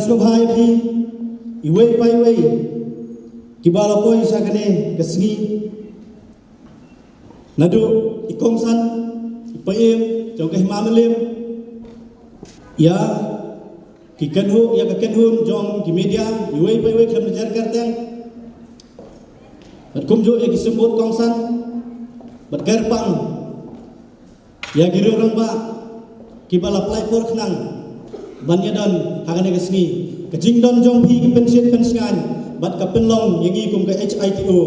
slubhai phi iwei pai wei kibala poi sakane kesngi nadu ikongsan ipaim jong ke mamelim ya kikenhu ya kekenhun jong ki media iwei pai wei klam jar karteng bat kumjo ya kisembut kongsan bat gerpang ya giru rang ba kibala plai por khnang banyadan hagane kesngi kejingdon jong phi pensiet pensingan bat kapenlong yangi kum ke HITO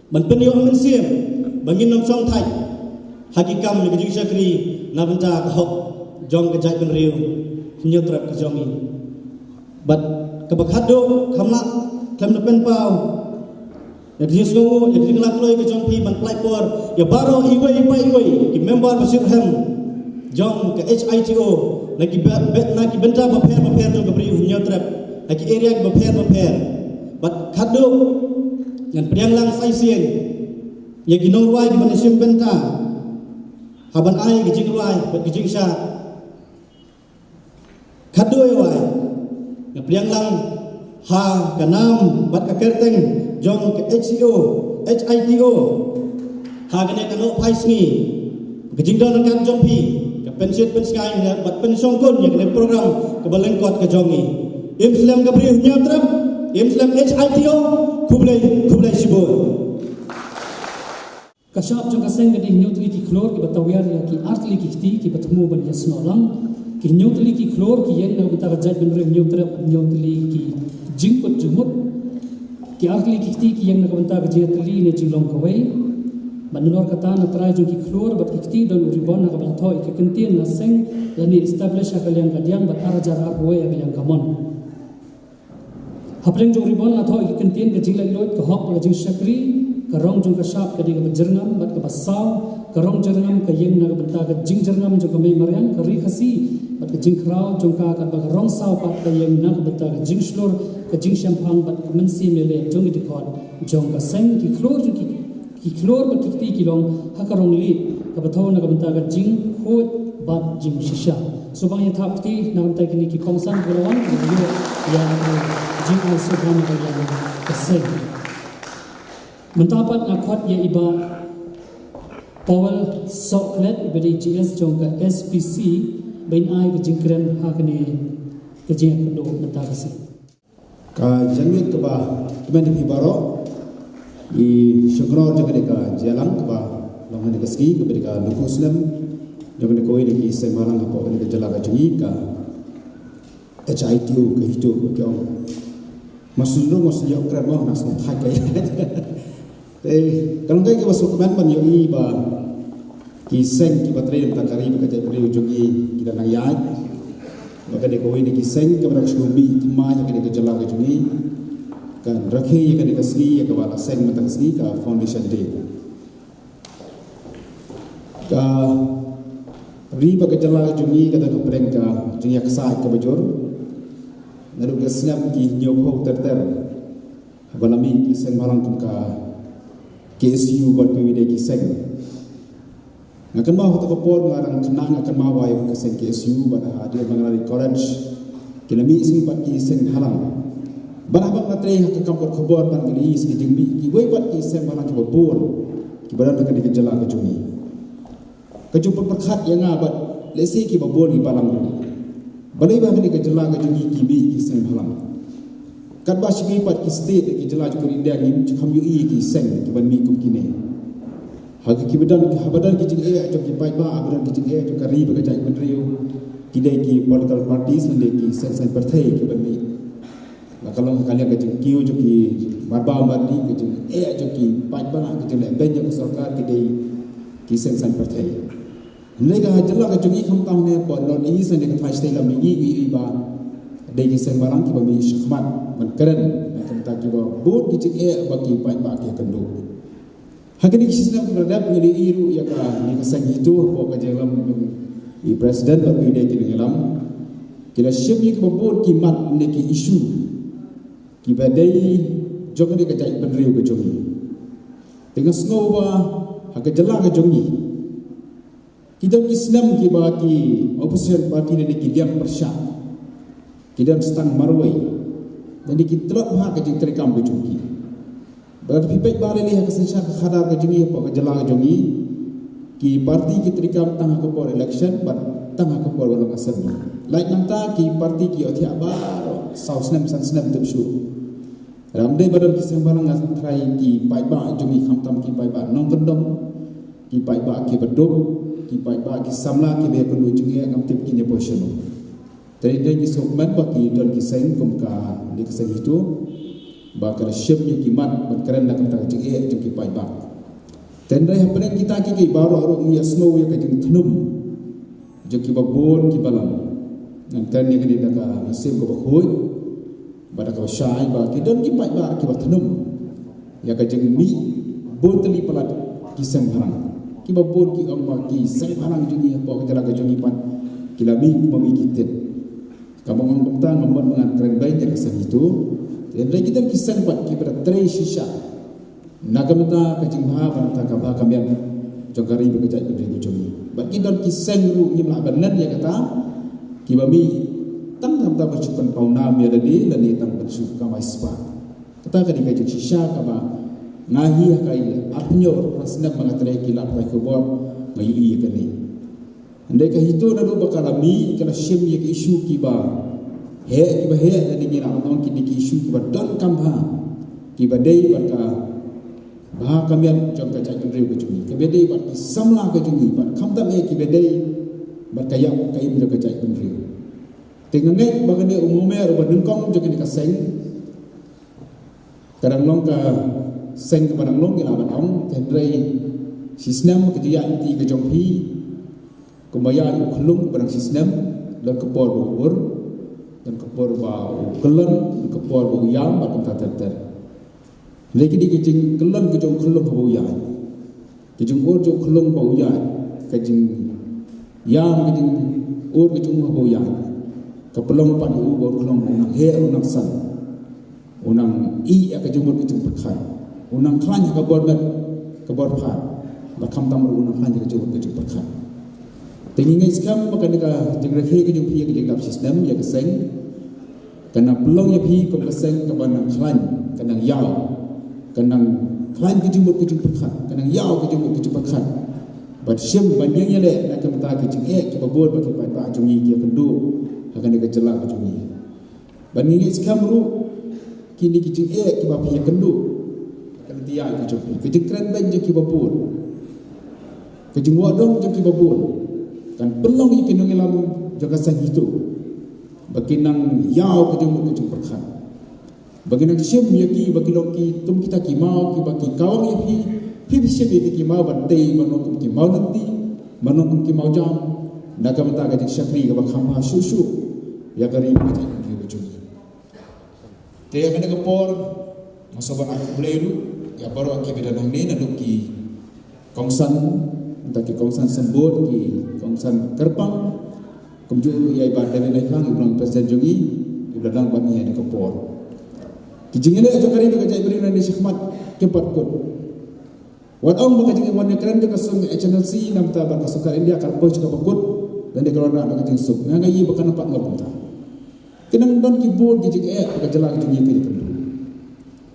man penyo men sim bangin nom song thai hakikam le kejing sakri na benta ka hok jong ke jai penriu nyotrap ke jong ini bat kebakhado khamla klam na pen pau ya kejing sngo ya kejing lakloi ke jong phi ban plai por ya baro iwei pai iwei ki member basir hem jong ke HITO lagi benta baper jong ke priu nyotrap lagi area baper bat khado ngan priang lang sai sien ya ginong ruai di manesim benta haban ai gijing ruai bat gijing sha khado wai ya priang lang ha kanam bat ka kerteng jong ke HITO ha gane kano phai sngi gijing don kan jong pi ka pensiet penskai ya bat pensong kon ya gane program ke balengkot ke jongi Islam ka priu nyatrap Islam HITO kublai sibur kasap jong kaseng gadi nyutli ki klor ki batawyar ya ki artli ki kti ki batmu ban yasnolam ki nyutli ki klor ki yen na utar jaj benre nyutli ki jingkot jumut ki artli ki kti ki yen na banta ga jetli ne jinglong kawai manor kata na trai jong ki klor bat ki kti don ribon na kabla thoi ki kentin na seng lani establish akaliang kadiang bat arajar arboy akaliang kamon hapreng jong ribon na thoi ki kentin ga jinglai lot ka hok ga jing shakri karong jong kasap ka di ka jerngam bat ka basaw karong jerngam ka yeng na benta ka jing jerngam jong ka mai mariang ka ri khasi bat ka jing kraw jong ka ba rong saw pat ka yeng na benta ka jing shlor ka jing shampang bat ka mensi mele jong di khot jong ka seng ki klor jong ki klor bat ki ki long ha ka rong li ka bathaw na ka benta ka jing khot bat jing shisha so bang ya thap ti na benta ki ni ki kongsan bolawan ya jing ai so bang ka ya ka seng Mentapat akwat ya iba Powell Soklet beri GS jongka SPC bain ai kejingkran hakne kejing kendo mentagasi ka janwit ke ba kemen di baro i syukro jaga ka jalan ke ba longan ke ski ke ka luku islam jaga ko ini ki semalang apa ke jala ka jungi ka HITO ke hitu ke kyong masundro masya kran mo nas thai kai kalau kita masuk kemen pan yoi ba kiseng ki baterai tak kari ba kajai beri ujugi kita nang yai maka de ko ini kiseng ke berak shubi ma ya ke jala ke jungi kan rakhe ya ke kasni ya ke wala seng matang sni ka foundation day ka riba ke jala ke jungi ka ke preng ka jungi aksai ke bajor naru ke snap ki nyok ter balami kiseng malang kum ka KSU buat kewide kiseng. Ngakan mau tak kapor ngarang kenang akan mau ayam kiseng KSU pada hadir mengalami courage. Kinami isi buat kiseng halang. Barabak natre hak kampor khabor pan kini isi jingbi kiwei buat kiseng malang coba bor. Kibaran tak di kejalan kejumi. Kejumpa perkhat yang abat lesi ki babor ki palang. Balai bah ni kejalan kejumi kibi kiseng halang. Kat ba shigi pat ki state ki jala ko india ni kham yu i ki seng ki ban mi kum kine ha ki badan ki jing e to ki pai ba abadan ki jing e to kari ba ka jai ban riu ki dei ki political parties ne ki sen partai ki ban mi la kalau kalian ka jing kiu jo ki marba mandi ki jing e to ki pai ba ki jing le ben jo sarkar ki dei ki sen partai ne ga jala ka jing i kham ta ne po non i sen ne ka thai stai la mi i ba dei ki sen barang ki ba mi shkhmat man keren akan tak kiba bot ki cik e bagi pai ba ki kendo hakini ki sistem ki beradab ni iru ya ka ni ka sang itu po ka jelam i president ba ki de ki ngelam kila ship ni ki bot ki mat ni ki isu ki badai jokan ni ka jai benriu ka jongi dengan snowa hak jela ka jongi kita Islam ki ba ki opposition party ni ki diam persya Kidan stang marwai. Jadi kita telok ha ke jing terikam ke jungki. Berarti pipek balik lihat kesensia ke khadar ke jungi apa ke jelang ke jungi. Ki parti ki terikam tangah ke por election bat tangah ke por balong assembly. Like nanta ki parti ki othi abar saus nem san snap depsu. Ramdai badan kisah balang ngas try ki pai ba jungi khamtam ki pai ba nong kendom ki pai ba ki bedom ki pai ba ki samla ki be pendu jungi ngam tip ki ne position. Tadi dia ki sokman ba ki don ki sain kum ka di kisah itu ba ka ship ki mat bat keren nak ta jungi jungi pai ba. Tendai hapene kita ki baru aro ni snow ya ka jing thnum jungi ba bon ki balam. Nan tan ni ki da ka sim ko ba khoi pada kau syai ba ki don ki pai ba ki ba thnum ya ka jeng mi bon teli palat ki sang harang ki ba bon ki ong ba ki sang harang jungi apa ka jala ka jungi pan ki la mi mami kitet ka mong ong ta ngomot mengan keren baik dari sang itu dan lagi kita ki sang pat ki pada tre shisha nagamta ka jeng ha ban ta ka ba kamian jogari be ka jai be jungi ba ki don ki sang ru ni la banan ya kata ki ba mi tang tam ta bercukan pauna mi ada di lani tang bersuka maispa kata ka dikai shisha ka ba ngahi ka ia apnyo rasna mangatrai kilap ka kubor ngayu iya ka ni andai ka hito na do bakalami kana shim ye isu ki ba he dan ni na on ki di isu ki ba don kambha ki ba dei ba ka ba kamian jong ka jai ndriu ka jumi ka be dei ba samla ka jumi ba khamta me ki be dei ba ka ya ka im ka jai ndriu Tengah ni bagai dia umumnya ada berdengkong juga di kaseng. Kadang long ka seng ke padang long kita abang tendrai sistem kejayaan ti kejonghi kembaya uklung padang sistem dan kepor bubur dan kepor bau kelan dan kepor bau yam bagai kata. Lagi di kejing kelan kejong kelung bau yam, kejong orjo kelung bau yam, kejing yam kejing or kejong bau yam. Kepelong pan u bor kelong unang he unang san unang I ka jumur ke jumur khan unang khan ka bor met ka bor phan ba kham tam unang khan ka jumur ke jumur khan tingi ngai skam ba kan ka jingre he ke jumur ke jingap sistem ya ka seng kana pelong ya phi ko ka seng ka ban khan kana yaw kana khan ke jumur khan kana yaw ke jumur khan ba shim ban yang yele na ka ta ke jing e ka bor ba ke ba jungi ke kendu akan dikecelak ke jungi. Bandingi sekamru kini kicing ki bapi yang kendu akan dia ke jungi. Kicing keren ban je ki babun. Kicing wadong je ki babun. Kan pelong ikin nang ilam jaga sang itu. Baginang yau ke jungi kicing perkhan. Baginang syem yaki baginang ki tum kita ki mau ki baki kawang yapi. Pi syem yaki ki mau bantai manong ki mau nanti manong ki mau jam. Naga mata ka jing syakri ka bakham ha susu ya kari ka jing ki wujuni te ya kana ka por masoban aku bleru ya baru ki bidan ni naduk ki kongsan entah ki kongsan sembut ki kongsan kerpang kumju ya ibadah ni khang ibang presiden jungi ibadang bami ya ka por ki jing ni jo kari ka jing beri ni sykhmat kepat kot wat ong ba ka jing wan keren ka sung channel C nam ta ba ka sukar India kan post ka bakut dan dia kalau nak kacang sup, ngayi bukan nampak ngapun tak. Kenang don kibun kijing ka jalan kijing ke kendu.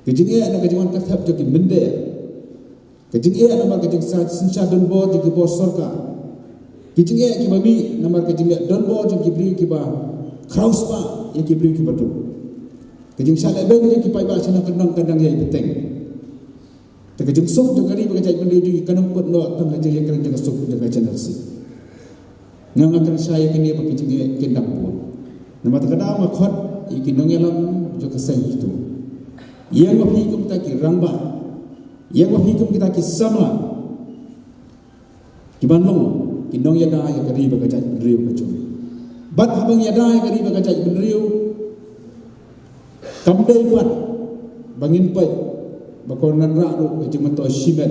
Kijing nak kajian kathap jo ki mende. Kijing nama kijing sincha don bo jo ki bor sorka. Kijing ki bami nama kijing don bo jo ki bri ki ba kraus pa ya ki bri ki batu. Kijing sale be ki pai ba sina kendang kadang ya peteng. Kijing sup jo kari ba kajai mende jo ki kanang kot no tang kajai kan jo sup jo channel C. Nang akan saya kini pakai jengke kendang pun. Nama terkadang makhot ikin nongelam juga seng itu. Yang wahikum kita ki ramba, yang wahikum kita ki sama. Kibanlong kinong yada yang kari bagajat beriu kacumi. Bat habang yada yang kari bagajat beriu. Kamdai pat bangin pat bakonan rakru kacung mentok shimet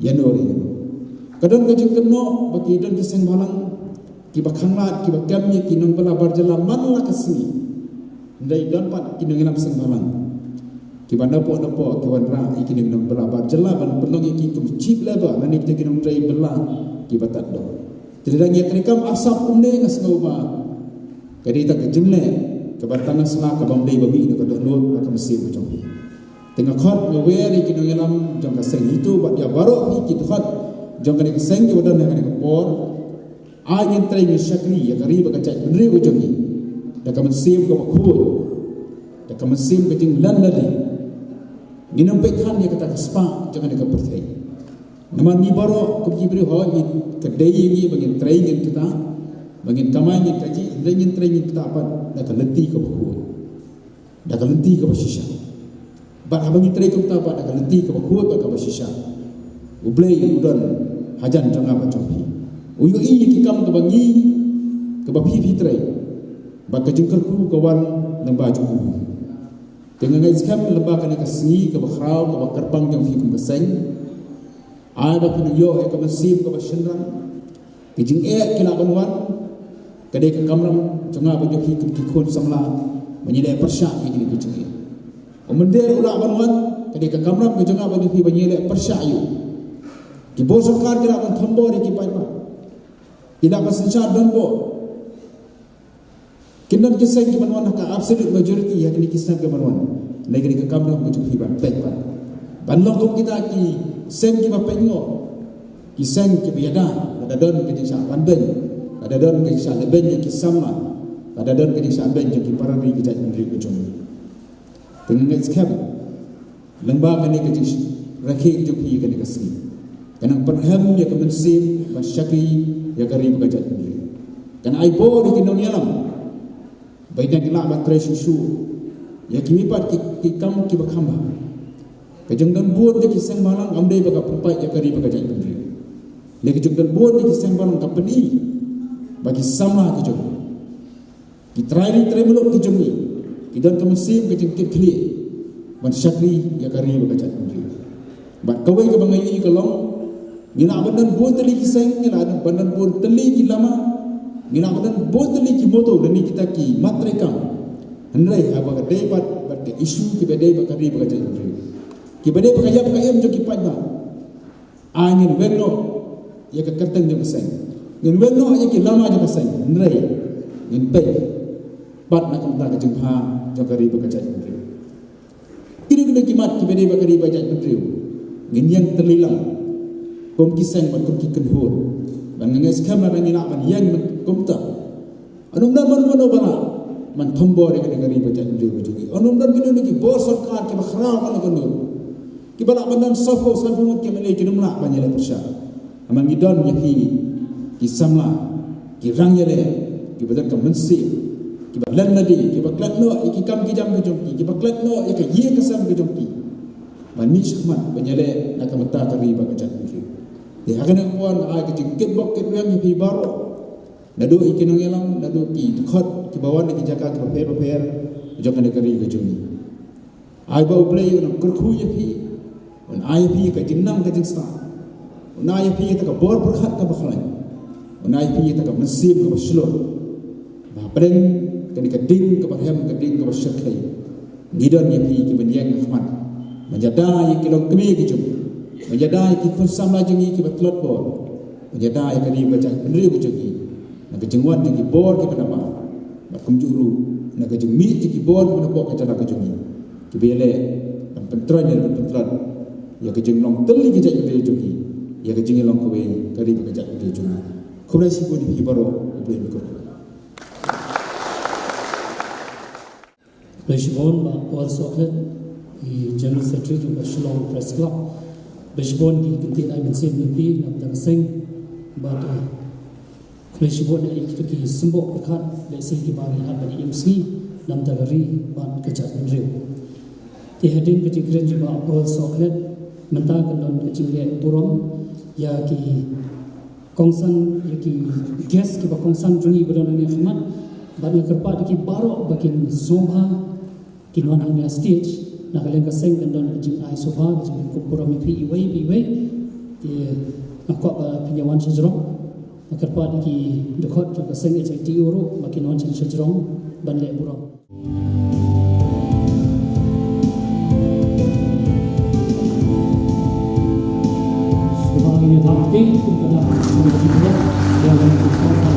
Januari. Kadang kacung keno bagi dan kiseng balang kiba khanglat kiba gamnya kinong bala barjala manla kasni ndai dan pat kinong nam seng balang kiba napo kiwan ra ikinong nam bala barjala ban pelong iki kum chip leba nani kita kinong drai bala kiba taddo tidang ya krikam asap umne ngas ngoma kadi ta kejingle kebertangan selak kebamdai babi nak download akan mesin macam ni. Tengah khot ngaware di kini dalam jangka seng itu buat dia baru ni kita khot jangka ni seng ke badan yang ni kepor. Ayin try ni syakri ya kari berkacak bener macam ni. Dah kamu mesin ke bakut. Dah kamu mesin ke jing lan ladi. Ni nampak kan dia kata spa jangan dekat percaya. Namun ni baru kebiji ho ni kedai ni bagian training kita, bagian kamanya kaji, training kita apa dah kelenti ke bakut. Dah kelenti ke basisha. Bah abang training kita apa dah kelenti ke bakut ke basisha. Ublay udon hajan jangan macam ni. Uyu ini kikam ke bangi ke bapi tray. Bah kejengker ku kawan lembah juku. Dengan ngaiskam lembah kena kesini ke bakhrau ke bakerbang yang fikum keseng. Ada pun yo ke mesim ke basenrang. Kijing kena banwan. Kedai ke kamram jangan baju kikun samla menyilai persyak ini kijing. Omendir ulah banwan kedai ke kamram ke jangan baju menyilai persyak yu. Ki bosokar kena ban thombo di kipai pa. Tidak pasensar dombo. Kinan kisah ki banwan ka absolute majority yang ni kisah ke banwan. Lagi ke kamram ke jangan ban pek pan. Banlong kita ki sen ki bapengo ki sen ki biada ada don ke jisa panben ada don ke jisa leben ki sama ada don ke jisa ben ki parami ki jat menteri ke jomi dengan skam lembah kene ke jis rakhi ki joki ke kasni kanang perham ya ke mensim basyakri ya karib ke jat menteri kan ai bo di kinong yalam baina ki la matre susu ya kimi pat ki kam ki bakhamba kejeng dan buat dia kisah malang amdai baka pempai ya kari baka jai pendiri. Lagi kejeng dan buat dia kisah malang company bagi sama kejeng. Kita try meluk kejeng ni. Kita kemesim kejeng kekli. Man syakri ya kari baka jai pendiri. Bat kawai ke bangai kalong ngina badan buat teli kisah ngina badan buat teli ki lama ngina badan buat teli ki moto dan ni kita ki matrekam. Hendrai apa kedai bat ke isu ki bedai baka kari baka jai pendiri. Kibade pakaya pakaya mjo kipada angin wenno ya ke kerteng jo keseng ngin wenno ya ki lama jo keseng ndrai ngin pe bat nak mta ke jengha jo kari bakajat ndri kini kena kimat kibade bakari bakajat ndri ngin yang terlilang kom kiseng bat kom kikenhur ban nges kamera ngina ban yang komta anum dan man bala man thombo re kari bakajat ndri bujui anum dan kini ki bor sarkar ki bakhrau kan gondor Kibalak bandan safo mut ke malay kinumla banyala persya. Amang gidon yahi kisamla kirang yale kibadan ka mensi kibalan nadi kibaklat no ikikam kijam ke jomki kibaklat no ya ke ye kasam ke jomki. Mani syahmat banyala nakamata kari bakajat ni. Di hakana puan ai ke jingkit bok ke yang yahi baro. Nadu ikinong yalam nadu ki dekhot kibawan ki jaka ke paper jokan kari ke jomki. Ai ba play no kurkhu yahi on IP ka jinnam ka jinsta on IP ta ka bor berkhat ka bakhlai on IP ta ka masib ka baslo ba preng ka ni ka ding ka barham ka ding ka bashakai ngidon IP ki banyang ahmad menjada ki long kemi ki jum menjada ki khun samla jengi ki batlot bor menjada ka ni baca benri bujugi na ka jengwan jengi bor ki panama ba kumjuru na ka jengmi ki bor ki panapa ka jara ka jengi ki bele pentron ya kejeng long teli kejak ke jogi ya kejeng long kowe kari kejak ke jogi khulai si bodi hibaro ibu mikro Bishbon ba Paul Soklet di General Secretary of Shillong Press Club Bishbon di kinti ai mensim mimpi nam da seng ba to Bishbon ai ki simbok khat le sing ki bari ha bani MC nam da gari ba kejak menriu ti hadin ki jigren ba Paul Soklet mentah kendon kecilnya burung ya ki kongsan ya ki gas ki kongsan jungi bedon ni khmat bani kerpa ki baro bakin zomha ki non hanya stage na kalen ka seng kendon jing ai sofa jing ko burung pi iwai ti akwa pinyawan sejrong kerpa ki dekot ka seng HIT euro bakin non sejrong ban le burung ini tapi kepada kita yang berkuasa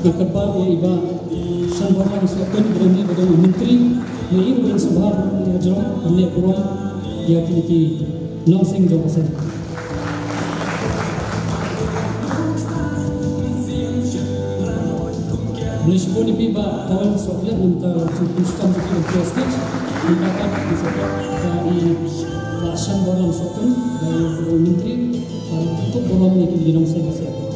Nakabag ya iba Sambharam Sotun Berani Badang Menteri Nair Bulan Sabhar Rajram Amne Kurang Ya Kiniki Nongseng Jokosan Malaysia ni piba kawan Sofia Minta Cukup Cukup Prestige Mintakan Disokot Dari Sambharam Sotun Dari Badang Menteri Cukup Borong Ni Kiniki Nongseng Jokosan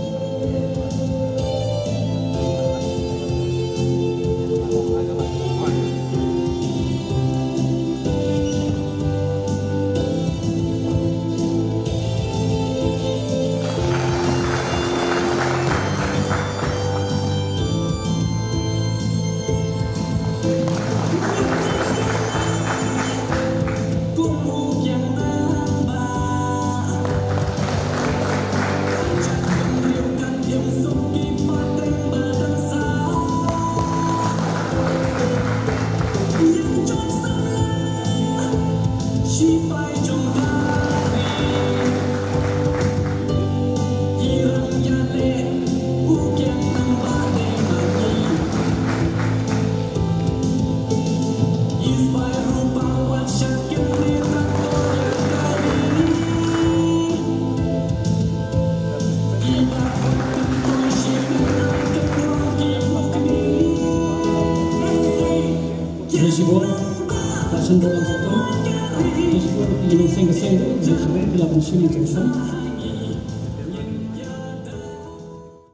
itu sebenarnya dilakukan sini Jackson.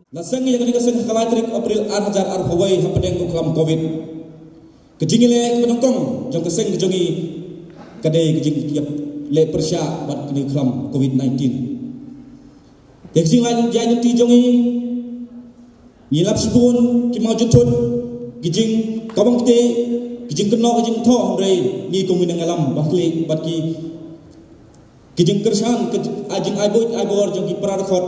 Nasang yang dikasih kalaitrik April Arhajar Arhawai hapadeng uklam Covid. Kejingile penongkong jong keseng kejongi kadai kejing kiap le persya bat kini uklam Covid-19. Kejing lain jaya ti jongi ngilap sipun ki mau jutut kejing kawang kete kejing keno kejing tho hamrei ni kumin ngalam bakli bat ki kejing kersan ajing aibor jong ki prarakot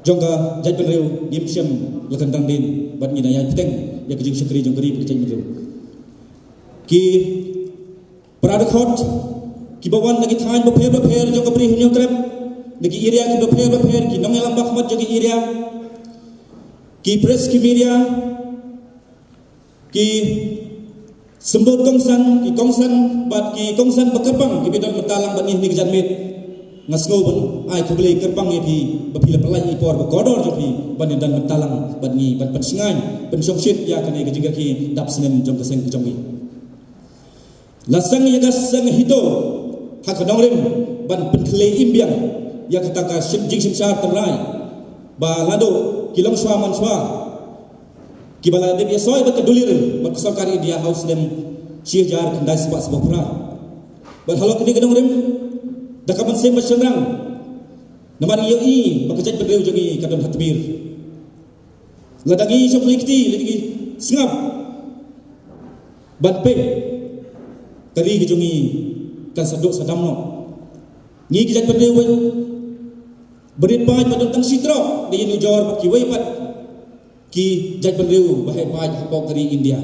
jongga jaj penreu dim siam lakan dang din bat ni naya peteng ya kejing sekri jong geri kejing penreu ki prarakot ki bawan lagi thain bapher jong ka pri hunyo trep lagi area ki bapher ki nong elam bakmat jong area ki press ki media ki sembut kongsan bat ki kongsan bekerpang ki bidon metalang bat ni janmit ngasngo pun ai ku beli kerpang ye pi bapila pelai ipor bekodor jo pi ban dan metalang bat ni ban pensingan pensoksit ya kene ke jingga ki dap senen jong keseng jongi lasang ya gasang hito hak dongrim ban pentle imbiang ya ketaka sibjing simsar terai ba lado kilong swa man swa kibala de biasoy bat kedulir bat kesokari dia haus dem sijar kendai sebab pra bat halo kini gedong rim dakaman sem basengrang namar yoi bakajat berdeu jogi kadon hatmir ladagi soklikti lagi singap bat pe kari jongi kan sadok sadamno ni kijat berdeu berit pai padon tang sitro di nujor bat kiwai pat ki jaj berdeu bahai pai hapok dari India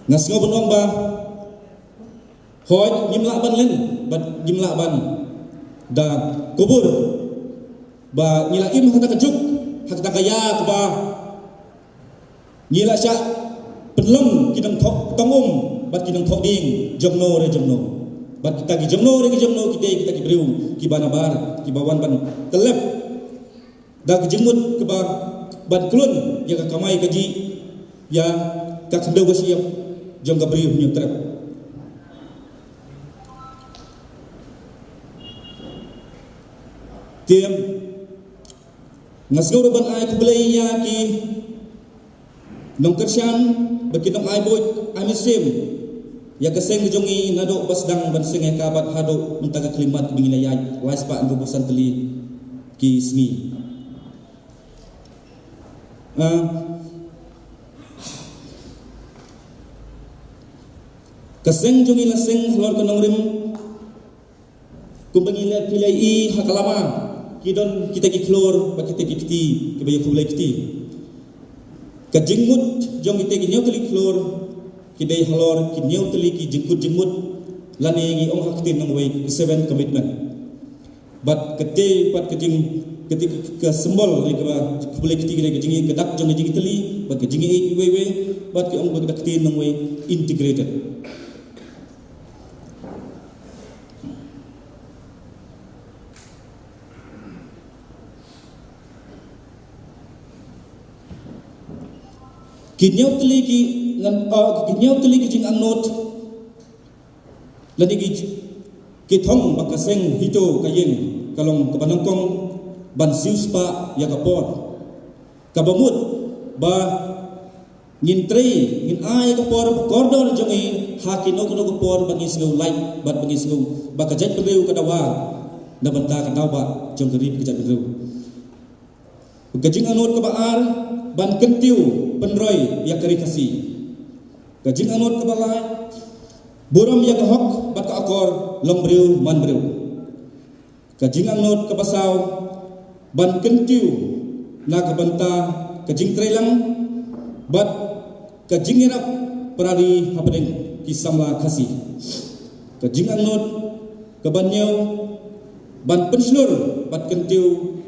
ngasngo benong ba hoi jimla ban len bat jimla ban da kubur ba ngila im hata kejuk hata kaya ba ngila sya penlong kidang thok tongum bat kidang thok ding jomno re jomno bat kita ki jomno re ki jomno kita ki breu ki banabar ki bawan ban telep da kejemut ke ban kulun ya ka kamai kaji ya ka kendau siap jong ka breu nya trap tiam ngasgor ban ai ku belai ya ki nong kersan baki nong ai boy amisim ya keseng jongi nado pasdang ban seng ka bat hado mentaga klimat bingina ya lais pa ando bosan teli ki sni keseng jongi laseng lor ko nong rim kumbangi la pilai I hakalama kidon kita ki klor ba kita ki kiti ke bayu kulai kiti ka jingmut jong kita ki nyau teli klor ki dai halor ki nyau teli ki jingmut lani ngi ong haktin nang way 7 commitment but kete pat kejing ketika ke sembol ni ka kulai kiti ki jingi kedak jong jingi teli ba ki jingi we but ki ong ba kiti nang way integrated kinyau teli ki jing angnot lani ki thong bakaseng hito kayeng kalong kabanangkong ban siuspa ya kapor kabamut ba ngin ay kapor kordor jongi hakino kuno kapor bangis ngau light bat bangis ngau bakajat berdeu kadawa na banta kadawa jong gerib kejat berdeu kajing anot kabaar ban kentiu penroy ya kari kasi kajing anot kabalai buram ya kahok bat ka akor lombreu man breu kajing anot kabasaw ban kentiu na kabanta kajing trailang bat kajing irap perari hapadeng kisamla kasi kajing anot kabanyaw ban penslur bat kentiu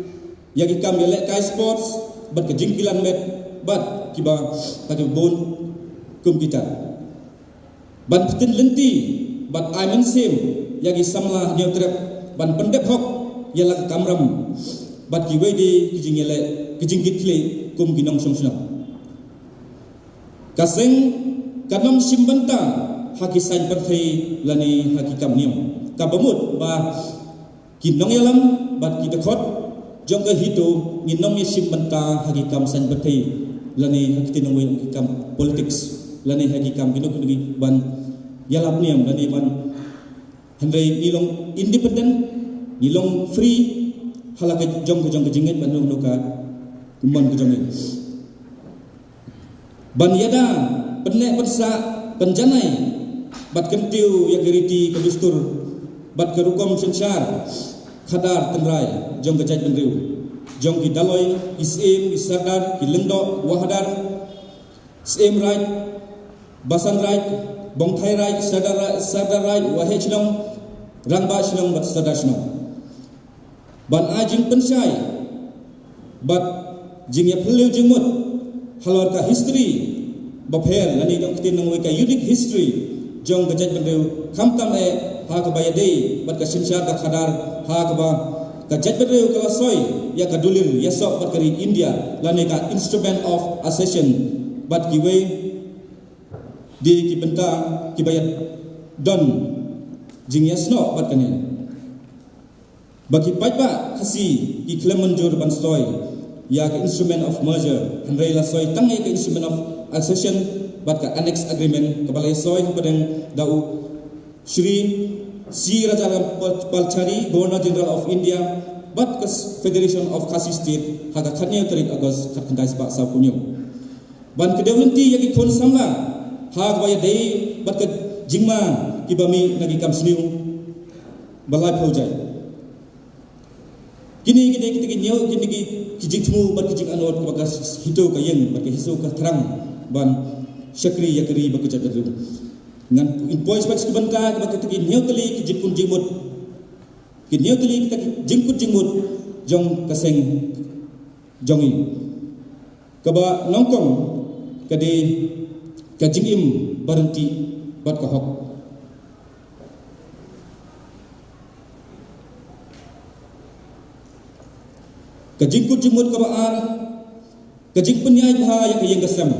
ya ikam yelek kai sports bat kajing kilan met bat kiba kaki bon kum kita ban petin lenti bat aiman sim yagi samla nyautrep ban pendep hok yala kamram bat ki wedi kijing yele kijing gitle kum ginong somsna kaseng kanam simbanta haki sain perthei lani haki kam niam kabamut ba kinong yalam bat kitakot jong ka hitu nginong yeshim banta haki kam sain perthei lani haki tinongwe haki kam politics lani haki kam kinong kinong ban yalam niam lani ban hendai nilong independent nilong free halaka jong ka jinget ban nong ka kumban ka jong ban yada penek persa penjanai bat kentiu ya geriti kedustur bat kerukom sensar khadar tengrai jong kejai benriu jong ki daloi isim isadar ki lengdo wahadar sim right basan right bongthai right sadar right wahe chnong rangba chnong bat sadar chnong ban ajing pensai bat jing ya phelu jumut halor ka history bapher lani dong tin nong ka unique history jong gajat bendu khamtam ha ka bayade bat ka sinsar ka khadar ha ka ba ka jat bendu kala soy ya ka dulir ya sok bat kari India lani ka instrument of accession bat ki we di ki benta ki bayat don jing yasno bat kani bagi paipa khasi ki klemen jor ban soy ya ka instrument of merger handai la soy tangai ka instrument of accession bat ka annex agreement ka balai soy padang dau Shri C Raja Palchari Governor General of India bat ka Federation of Khasi State haga khatnya tarik agos khatndai ba sa punyo ban ka dewnti yaki khon samla hag baya dei bat ka jingma kibami nagi kam sniu balai phojai kini kita nyau kini kijik temu bat kijik anot ka bagas hito ka yeng bat hiso ka terang ban syakri yakri ba kejat bedu ngan invoice bat banta ka kita nyau teli kijik kun jimut kin nyau teli kita jingkut jingmut jong kaseng jongi ka ba nongkong ka di ka jingim barenti bat ka hok kajing kut jengmut ka baar kajing penyai bha ya kayeng gasam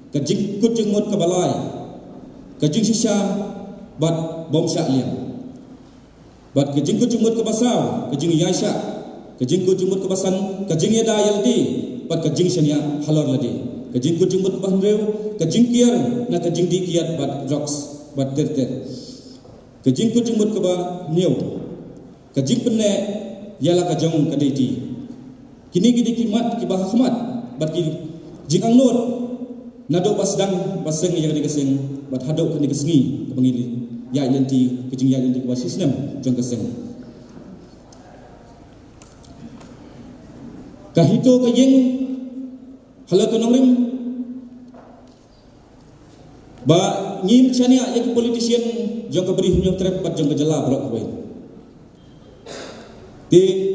kajing kut jengmut ka balai kajing shisha bat bom sha liam bat kajing kut jengmut ka basaw kajing yaisha kajing kut jengmut ka basan kajing yada yaldi bat kajing shania halor ladi kajing kut jengmut ka handreu kajing kiar na kajing di kiat bat drugs bat terter kajing kut jengmut ka ba new kajing penne yala kajong kadeti kini gidi kimat kibah khmat bat ki jingang not nado basdang baseng yang digeseng bat hadok kini gesengi pengili ya lenti kejing ya lenti kuas sistem jong geseng kahito kayeng halak nongrim ba ngim chania yak politician jong ka beri hunyok trap bat jong jala brok we ti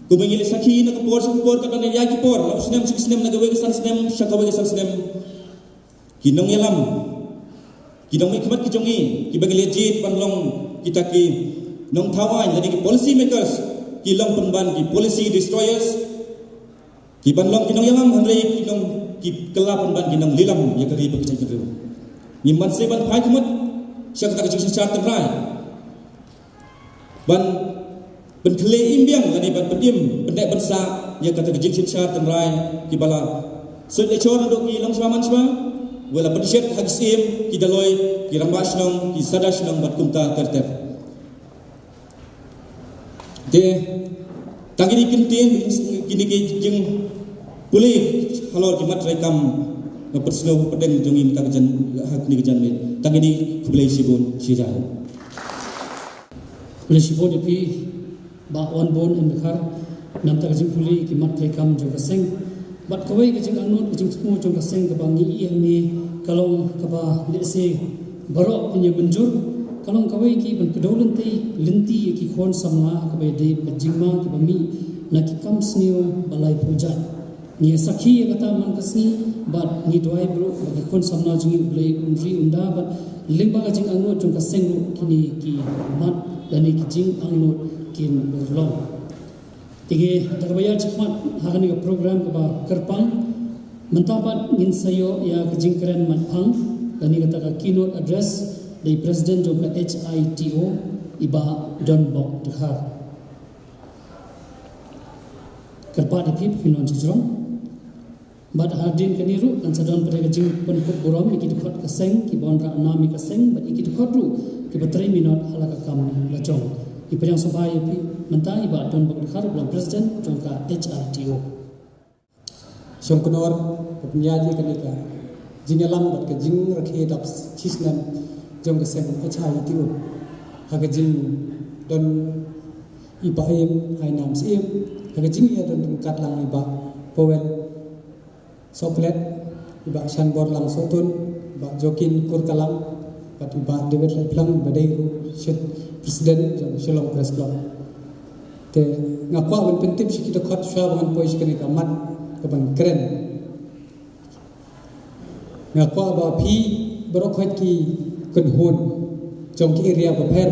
kumingili sakhi na kapor ka na yaki por la usnem sinem na gawe san sinem shakawe san sinem kinong yalam kinong ikmat ki jongi ki bagi legit panlong kita ki nong thawan jadi ki policy makers ki long penban ki policy destroyers ki panlong kinong yalam handai kinong ki kelap penban kinong lilam ya kari bagi cai kru ni man se ban phai kmat syak ta ki sar trai ban ben kle imbiang ani ban pedim pendek bensa ya kata kejing sar trai ki bala so le chor do ki long swaman swa wala bedishet hagisim ki daloi ki rambashnong ki sadashnong bat kumta tertep de tagiri kintin kini ki jing puli halor ki mat rekam perslo pedeng jongin ka jan hak ni jan me tagiri kublai sibun sijar boleh sibun depi ba on bon en khar nam ta jing puli ki mat rekam jo kaseng bat kawai ke jing anut jing semua jong kaseng ke bangi iang ni kalau kaba lese barok punya benjur kalau kawai ki ban kedaulan tei lenti ki khon samna kabai dei bajingma ki bami na ki kam snio balai puja ni sakhi kata man kasni bat ni doai bro ki khon samna jing blai undri unda bat limba ka jing anut jong kaseng kini ki mat dan ki jing anut kin urlong tige takabaya chakmat hakani ka program ka ba kerpang mentabat ngin sayo ya kejing keren matpang dan ini kata keynote address dari Presiden juga HITO iba Don Bok Dekhar. Kerpa dipip pinon jujurong. Bad hardin kaniru kan sadon pada kejing penkut burom iki dikot keseng ki bonra nami keseng bad iki dikot ru ki bateri minot halaka kam lacong. Ipa yang sampai mentai iba Don Bok Dekhar belum Presiden juga HITO. Syongkunor penyaji kanika jingalam bat ke jing rakhe dap chisnan jong kesem HITO haga jing don iba em hainam sim haga jing ya don kat lang iba powel soklet iba shanbor lang sotun iba jokin kurkalam bat iba dewet lang badai ru shit presiden jong shalom press club te ngakwa ban pentip sikita khot sha ban poi kanika mat kaban keren ngakwa ba phi barokhat ki kunhun jong ki area ba pher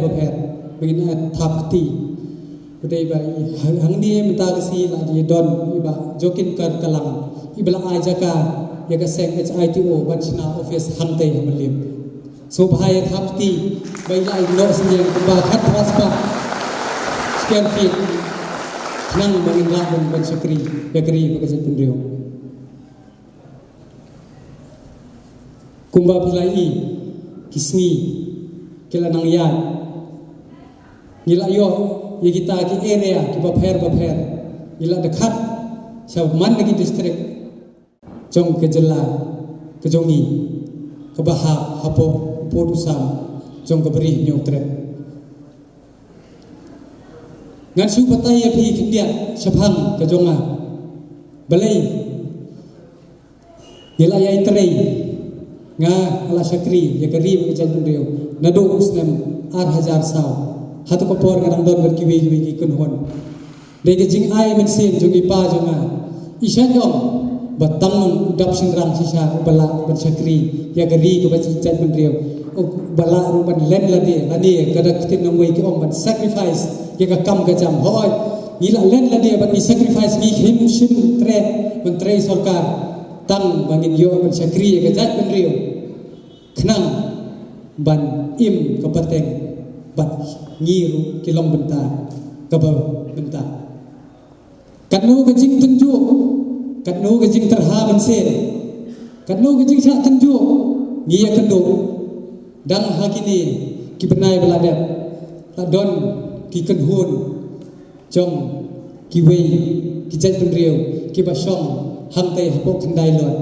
begina thapti budai ba hang die menta kasi la di don iba jokin kar kalang ibla ajaka ya ka seng HITO banchina office hangte hamlim so bhai thapti bai lai lo sing ba khat raspa square feet nang bangin la ban sakri ya kri ba ka tundrio kumba pilai kisni kila nang yan ngila yo ye kita ki area ki bapher ngila dekat sa man lagi district jong kejela kejongi kebaha hapo podusam jong keberi nyotre ngan su patai ya phi kindia saphang kejonga balai ngila yai trei nga ala sakri ya kari bejan tundrio nado usnem ar hajar saw hatu ko por ngarang don berkiwi ki kunhon dege jing ai men sen jongi pa jonga ishan jong batang udap singrang sisa bala ban sakri ya kari ko bejan tundrio bala ruban len lade kada kitin nongwei ki om ban sacrifice ya ka kam ka jam hoy ngila len lade ban ni sacrifice ni him sim tre menteri sarkar tang bangin yo ban sakri ka jat ban rio khnang ban im kapateng bat ngiru kilong benta kaba benta katno ka jing tunju katno ka jing terha ban se katno ka jing sa tunju ngiya kendo dang hakini ki benai beladap ta don ki kenhun jong ki wei ki jat ban rio ki basong hang tay hapo kendai lot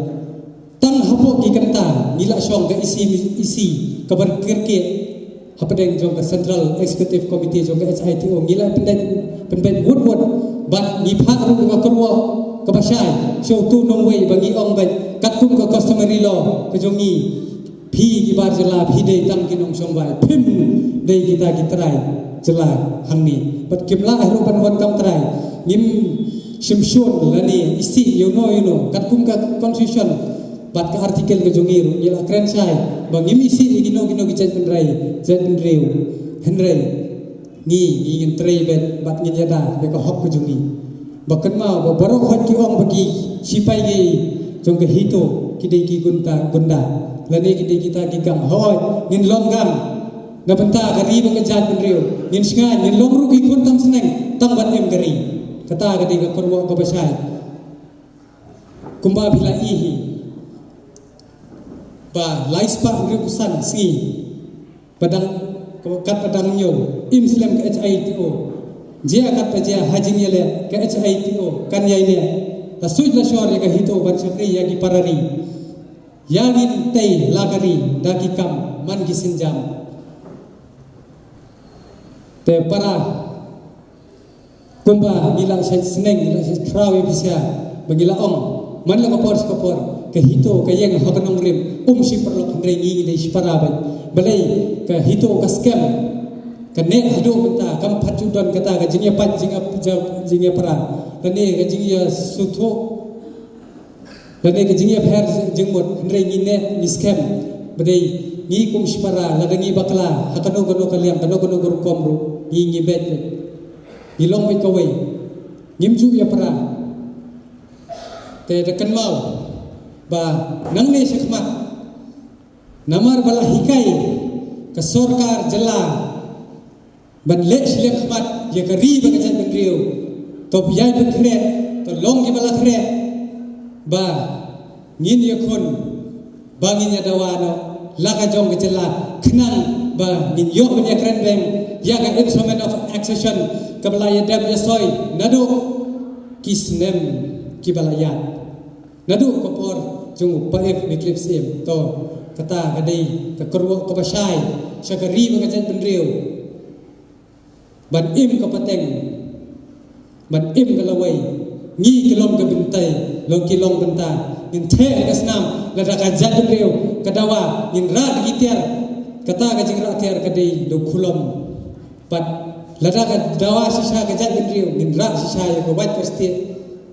tang hapo ki kanta ngila syong ka isi kabar kirke hapadeng jong ka central executive committee jong ka HITO ngila pendai wood bat ni pha ru ka korwo ka basai show tu nong wei bagi ong bai katum ka customary law ka jongi phi ki bar jela phi dei tang ki nong song bai phim dei kita ki trai jela hangni bat kimla ru ban wan kam trai ngim simsun lani isi you know katkum ka constitution bat ka artikel ke jongiru yela kren sai bangim isi gino gijan penrai jan reu henrei ni ngin trei bet bat ngin yada be ka hok ke jongi bakan ma baro khat ki ong bagi sipai ge jong ke hito kidei ki gunda lani kidei kita ki gam hoy ngin longgam na benta kari be jan penreu ngin singa ngin longru ki kun tam seneng tang bat em kari kata ketika korwo ko besai kumba bila ihi ba laispa ngrusan si padang kat padang nyo imslam ke HITO jia kat paja hajin yele ke HITO kan yai le la suj la shor ya hito ban sakri ya ki parari yagin tei lagari daki kam man ki sinjam te para kumba gila seneng gila krawe bisa bagila ong man la kapor ke hito ke yang hakanong rim si perlok ngrengi ni siparabe balai ke hito ka scam ke net hado benta kam phachu don kata ka jingya pat jingya para lane ke jingya sutho lane ke jingya pher jingmot ngrengi ne ni scam balai ni kum sipara la ngi bakla hakano gono kaliam kano gono guru komru ngi bet ilong pe kawai ngimju ya para te dekan mau ba nang ne sekmat namar bala hikai ke sorkar jela ban le shlek khmat ye kari ba ka jan riu to biyai ba kret to long ki bala kret ba ngin ye khon ba ngin ya dawano la ka jong ke jela khnang ba ngin yo ban ya kren beng ya ga instrument of accession ke bala ya dab ya soy nadu kisnem ki bala ya nadu ko por jung paef eclipse em to kata kadai ke kerwo ke basai syakari ba ka jan riu ban im ka pateng ban im ka lawai ngi ki long ka bentai long ki long benta in the ka snam la da ka jat reu ka dawa in ra ki tiar kata ka jing ra tiar ka dei do khulom pat la da ka dawa sisa ka jat reu in ra sisa ya ko wat pasti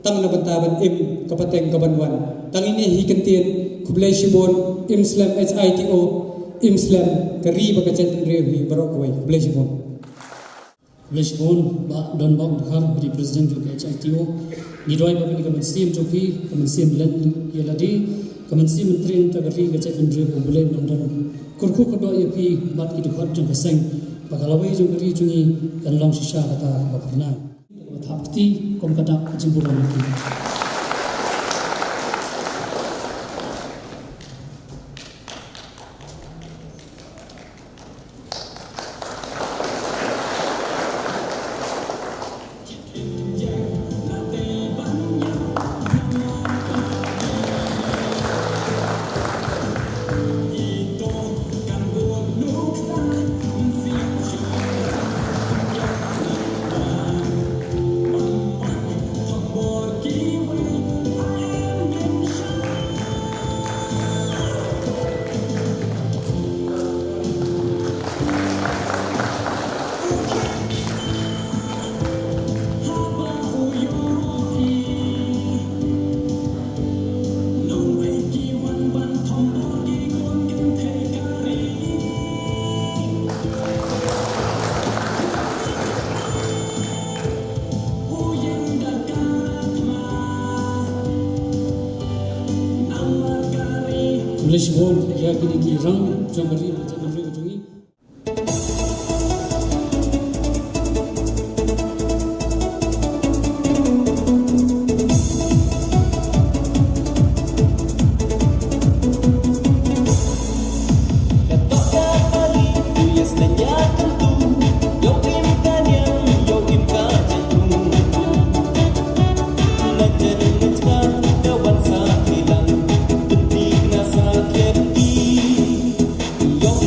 tang na benta ban im ka pateng ka banwan tang ini hi kentien kublai shibon im slam hito im slam ka ri ba ka jat reu hi barok wai kublai shibon Lisbon ba don bang bahar beri presiden juga HITO ni doi ba ni kemensiam joki kemensiam len yaladi kemensiam menteri integrasi gajah kendri boleh nonton kurku kedo yapi bat ki dekat jong keseng bakalawai jong keri jungi kan long sisa kata bakarna thapti kom kata jimburan lagi Lisbon ya kini ki rang jong keri gajah kendri jungi Yo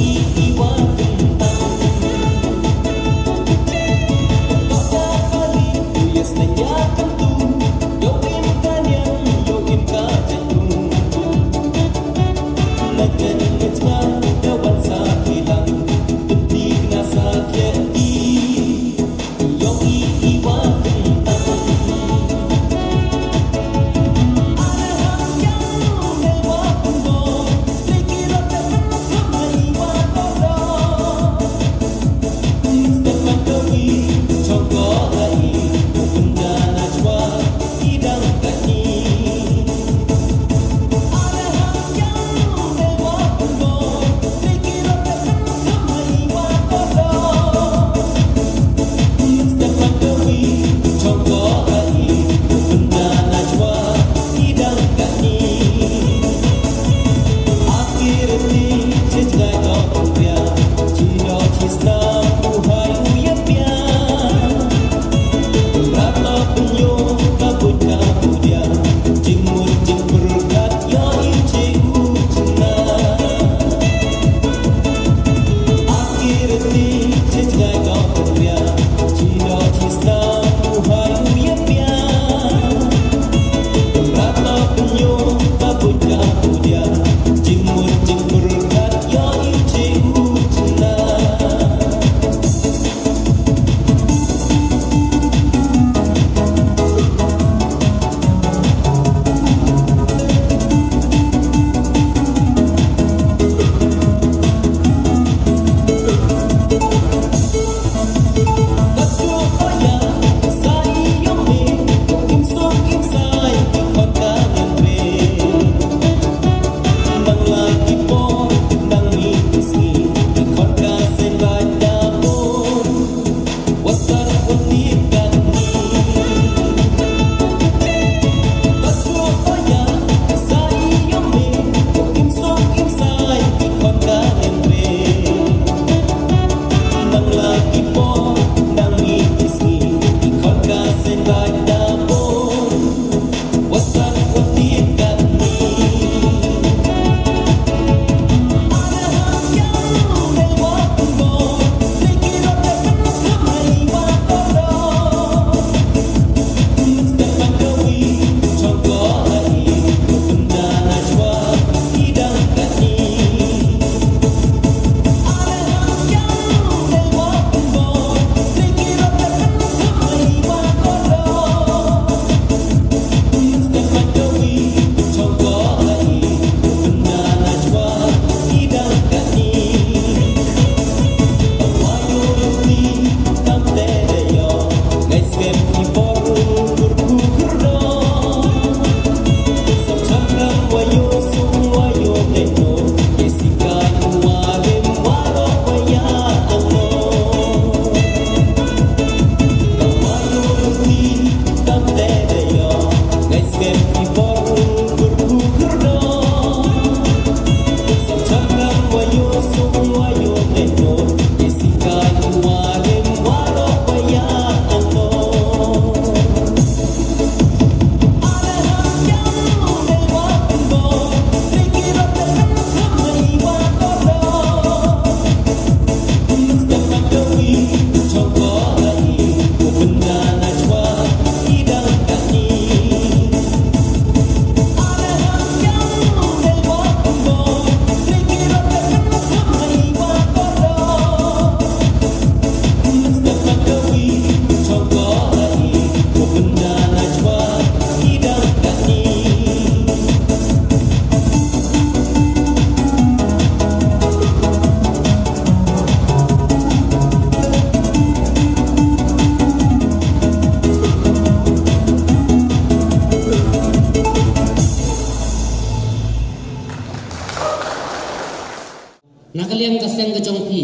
Nakaliang kaseng kejongpi,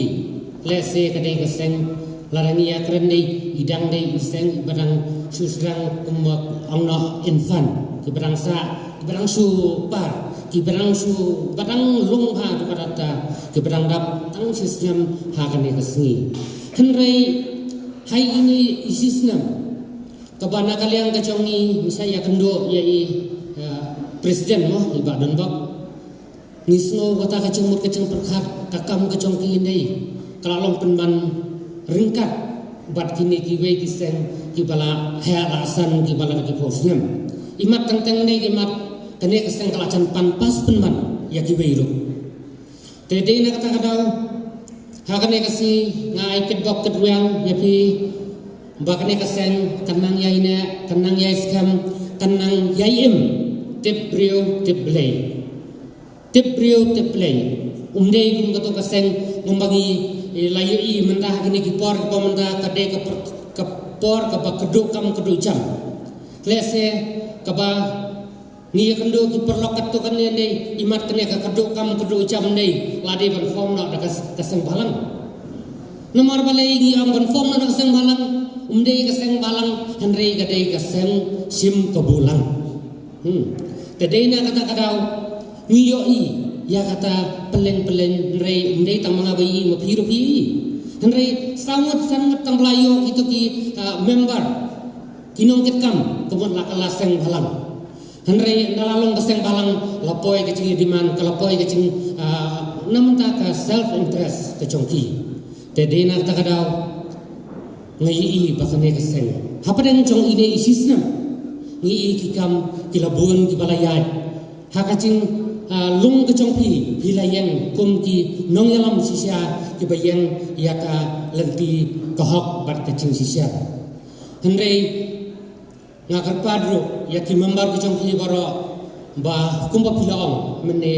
lese kadai kaseng larania kerendai idang dai iseng barang susrang kumak angno infan ki barang sa ki barang su par ki barang su barang lung ha tu kadata ki barang dap tang sistem ha kane kasngi henrai hai ini isisnam kabana kaliang kejongi misaya kendo yai presiden mo iba dan bak nisno kota kecemur keceng perkat kakam kecongki ini kalau penban ringkat bat kini kiwe kiseng kibala halasan kibala ki posnyam imat tentang ni imat kene keseng kalacan panpas penban ya kiwe iru tede na kata kadau hakane kasi ngai kedok kedruang ya pi bakane keseng kanang ya ine kanang ya skam kanang ya im tip brio tip blay tip brio tip blay umdei kum kato kaseng ngumbagi layu i mentah kini kipor ko mentah kade kapor kapa keduk kam keduk jam lese kapa ni kendo kipor lokat to kan ni imat kene ka keduk kam keduk jam ni lade ban form nak kaseng balang nomor balai ni am ban form nak kaseng balang umdei kaseng balang henrei kade kaseng sim kebulang tedena kata kadau ngiyo i ya kata peleng-peleng rei ndai tang mga bayi mapiru pi henrei sangat tang belayo itu ki member kinong kitkam kumot la kalaseng balang henrei nalalong kaseng balang lapoy kecing diman kalapoy kecing namun ka self interest kecongki tedena kata kadau ngai bakane kaseng apa dan jong ide isisna ngi kikam kilabun kibalayai hakacing lung kecongpi bilayang kumki nongyalam sisya kibayang yaka lenti kahok bat kecing sisya henrei ngakar padro yaki membar kecongpi baro ba kumpa pilaong mene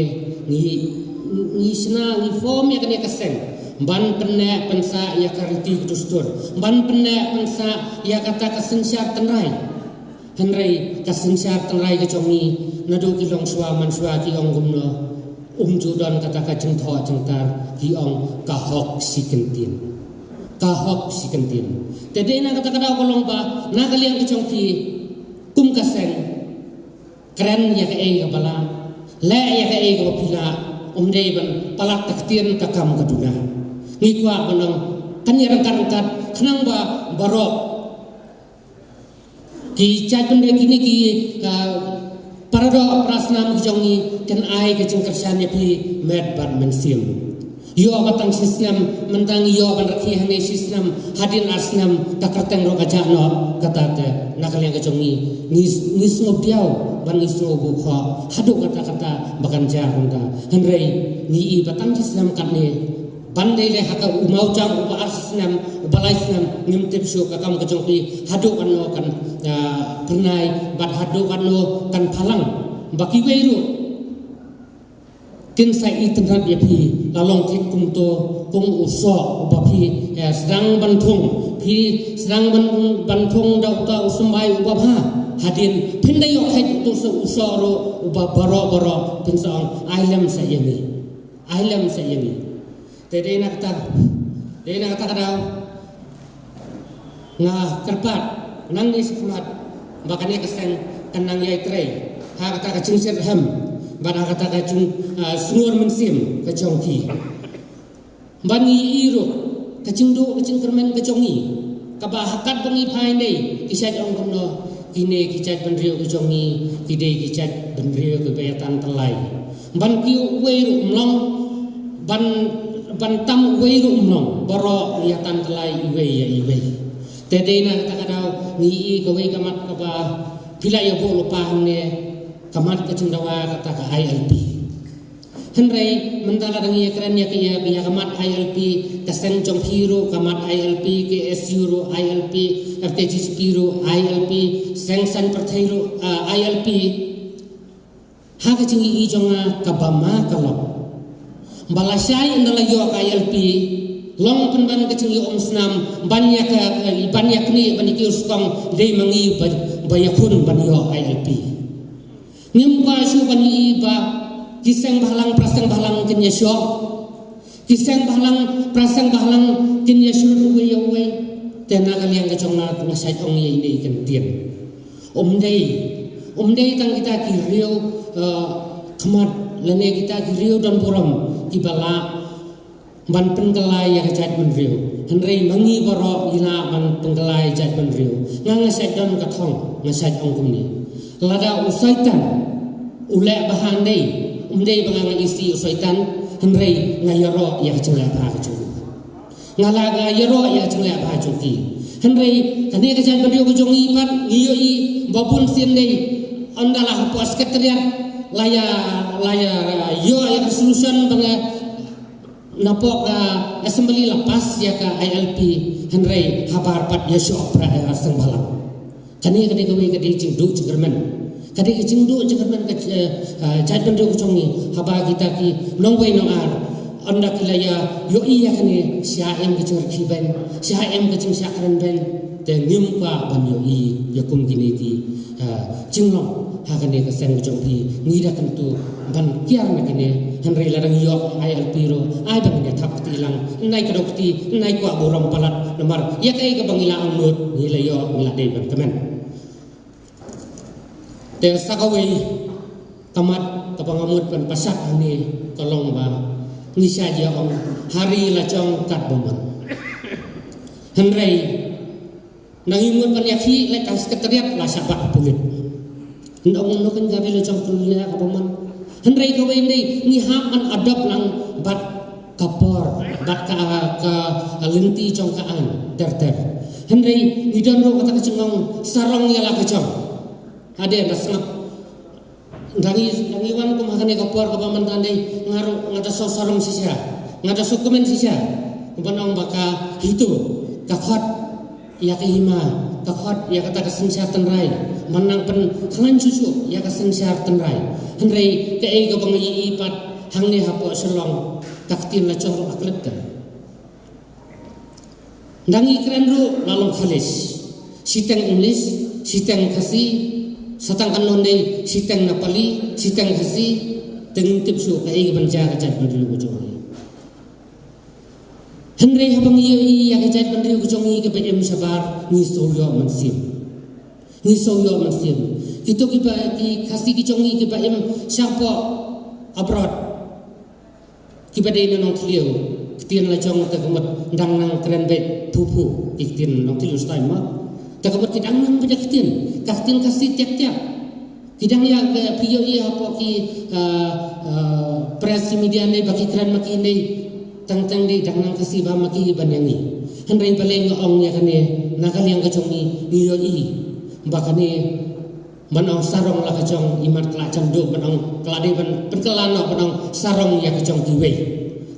ni sna ni form yakane kaseng ban penne pensa yakariti kudustur ban penne pensa yakata kasensyar tenrai henrei kasensyar tenrai kecongi nadu kilong suaman sua ki ong gumno judan kata kaceng tho cengtar ki ong kahok si kentin tede na kata kada kolong ba na kaliang kecongki kum kaseng keren ya ka e bala le ya ka e ka pila dei ban palak taktir kakam kaduna ni kwa banang kanya rangkat kanang ba barok ki chat bende kini ki parado prasnam jongi kan ai ke cengkersan ya pi med ban mensim yo batang sistem mentang yo ban rakhi hane sistem hadin asnam takarteng ro kaja no kata te nakal yang kejongi nis ngopiau ban nis ngobu kho hadu kata bakan jarunda henrei ni i batang sistem katne bandai le haka umau jam uba arsnam ubalai snam ngimtip syu kakam kejongpi hadu kan no kan pernai bat hadu kan no kan palang baki weiru tin sai itnat ya pi lalong thik kum to kung uso uba pi sedang banthung pi sedang banthung da uta usumbai uba bha hadin pindai yok hai tu uso ro uba baro tin song ailam sayani Tede nak kata kadang ngah kerpat nang ni sekemat makanya keseng kenang yai trei ha kata kacung serham bana kata kacung sungur mensim kacongki bani iru kacung do kacung kermen kacongi kabahakat bangi phai nei kisah ong kono kine kisah benrio kacongi kide kisah benrio kebayatan telai ban kiu weiru mlong ban tam weiru mlong boro lihatan telai iwei tede na kata kadau ni ko wei kamat ka ba pila ya bo lupa ne kamat ka cendawa kata ka ILP henrei mentala dangi keren ya ke kamat ILP kaseng jong hero kamat ILP ke SU ILP FTG Spiro ILP sengsan perthairu ILP ha ka cingi i jonga kabama kalok balasai andala yo ILP long penban kecing om senam banyak ni baniki uskong dei mangi bayakun banyo ILP nimba su bani ba kiseng bahlang prasang bahlang kinya syok kiseng bahlang prasang bahlang kinya syur we tena kalian kecongna tengah sai ong ye ini kentien om dei tang kita kirio kemat lene kita kirio dan borom ibala ban penggelai yang jat menriu henrei mangi boro ila ban penggelai jat menriu ngasai don kathong ngasai ongkum ni lada usaitan ule bahande umdei bangang isi usaitan henrei ngayoro ya jela ba chu ngala ngayoro ya jela ba chu ki henrei kane ka jat menriu ko jongi pan ngiyo i babun sin dei andala pos sekretariat laya yo ya resolution banga napok assembly lapas ya ka ILP henrei habar pat ya syok pra asang balang kani gawe jingdu jengerman kadi jingdu jengerman ka jadban do kucongi haba kita ki nongwei no ar anda kilaya yo iya kani sia em ke chur khiben sia em ke ching sia kran ben te ngim pa ban yo i yakum gini ki jinglong ha kani ka sen kucong pi ngira tentu ban kiar na kini henrei larang yo ILP ro ai bang ne thap tilang nai kadokti nai kwa borong palat nomor ya kai ka bangila anut ngila yo ngila dei ban temen te sakawei kamat kapangamut ban pasak ni kolong ba ngisa dia ong hari lacong kat bomon henrei nangimut ban yakhi le tas sekretariat la sabat pulit ndong kan gabe lacong kuliah ka bomon henrei ka wei ni hap an adab lang bat kapor bat ka lenti jong kaan ter henrei ni don ro kata kecengong sarong ya la kecong ade na sangap dangi wan ko makane kapor ka paman tandai ngaru ngada sarong sisa ngada sukumen sisa banong baka hitu kakhat ya ke hima kakhat ya kata kesensyar tenrai manang pen klan susu ya kesensyar tenrai henrei ke e go bangi ipat hangni hapo selong taktin la chong aklet ka dangi keren ru lalong khalis siteng English siteng khasi satang kanonde siteng Napali siteng khasi tengin tipsu ke e banja ka jat bandri go chong henrei habang iya ya ka jat bandri go chong ke bem sabar ni soyo mansim itu kiba ki khasi ki chongi kiba em siapa abroad kiba dei nong tliu kitien la chong ta kemat ndang nang keren bet pupu kitien nong tliu stai ma Takut kita nang berjaktin, kastin kasih tiap-tiap. Kita yang video ia apa ki press media ni bagi keren maki ni tang di nang kasih bah maki banyangi. Henry paling ong ya kan nakal yang kacung ni iyo bahkan ni manong sarong lah kacong imat kelacang duk manong keladi penkelano manong sarong ya kacong kiwe.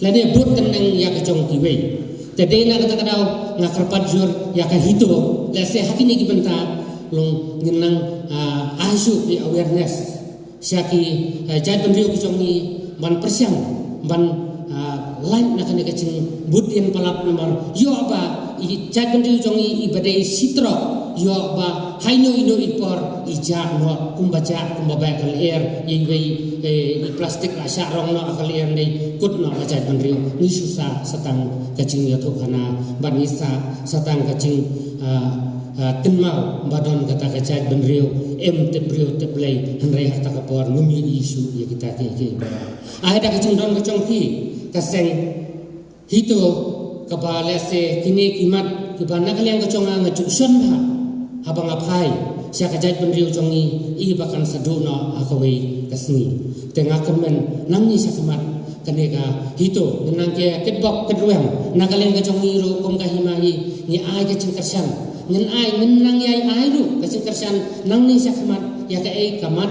Lade but tenang ya kacong kiwe. Jadi nak kata kadau ngakarpat jur ya kan hito. Lese hakini kibenta long ngenang asu di awareness. Syaki jad benriu kacong ni ban persiang ban lain nak kena kacing budin palap nomor yo apa jad benriu kacong ni ibadai sitro. Yo ba haino ino ipor ijak no kumbaca kumbaba kal air yingwei plastik la syarong no akal air nei kut no ajat benriu ni susah satang kacing yo tu kana banisa satang kacing tenmau badon kata kacat benriu tebriu teplay henrei harta kapor ngumi isu ya kita ke ada kacing don kacong ki kaseng hito kabale se kini kimat kibana kalian kacong ngacuk sonha habang apai siya kajat benriu jongi i bakan saduno akawai kasni tengah kemen namni siya kemat kanega hito nang ke ketbok kedruang nakalen ka jongi ro kom kahimahi ni ai ka cengkersan ngen ai ngen nang yai ai ru ka cengkersan nang ni siya kemat ya ka ai kamat